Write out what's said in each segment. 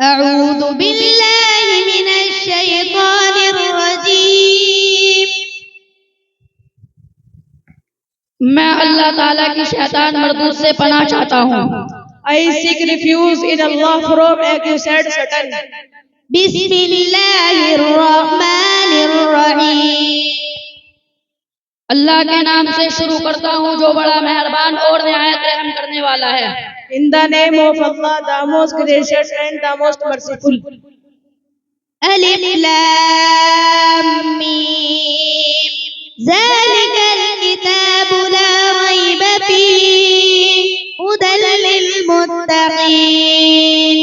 अऊज़ु बिल्लाहि मिनश शैतानिर रजीम। मैं अल्लाह ताला की शैतान मरदूद से पनाह चाहता हूँ। I seek refuge in Allah from accursed Satan. बिस्मिल्लाहिर रहमानिर रहीम। अल्लाह के नाम से शुरू करता हूँ जो बड़ा मेहरबान और निहायत रहम करने वाला है। In the name of Allah, the most gracious and the most merciful. अलिफ लाम मीम। ज़ालिकल किताबु ला रैब फीह हुदल लिल मुत्तक़ीन।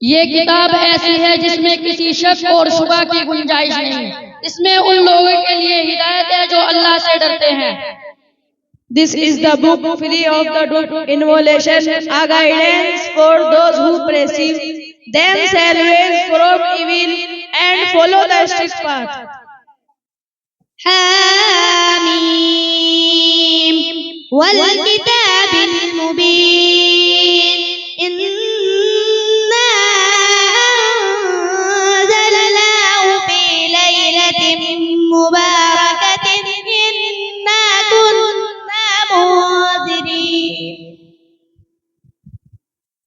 ये किताब ऐसी है जिसमें किसी शक और शुबा की गुंजाइश नहीं। इसमें उन लोगों के लिए हिदायत है जो अल्लाह से डरते हैं। This is the book free of the involution, a guidance for those who perceive themselves from evil and follow the strict path. हामीम वल किताबिल मुबीन। इन्ना अंज़लनाहु फी लैलतिन मुबारकतिन इन्ना कुन्ना मुंज़िरीन।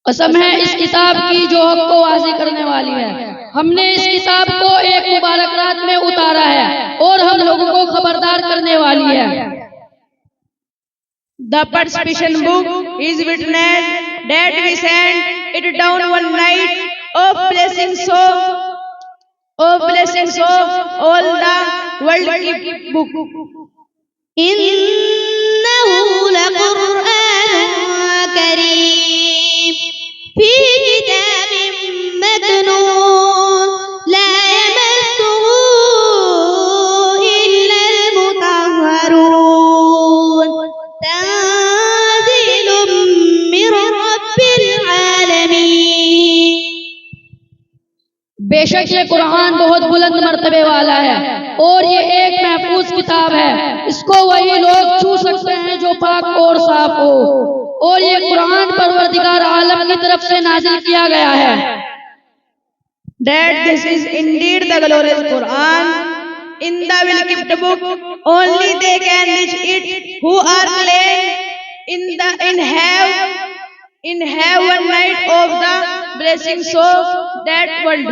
कसम है इस किताब की जो हक को वाज़िह करने वाली है। हमने इस किताब को एक मुबारक रात में उतारा है और हम लोगों को खबरदार करने वाली है। The perspication book is witness that we sent it down one night of blessings of all the world book. इन्नहु लकुरआनुन करीम फी किताबिम मकनून ला यमस्सुहु इल्लल मुतहहरून तंज़ीलुम मिर रब्बिल आलमीन। बेशक ये कुरान बहुत बुलंद मर्तबे वाला है और ये एक महफूज किताब है। इसको वही लोग छू सकते हैं जो पाक और साफ हो। और ये कुरान परवरदिगार आलम की तरफ से नाजिल किया गया है। That this is indeed the glorious Quran in the well-kept book. Only they can reach it who are claimed in have one night of the blessings of that world.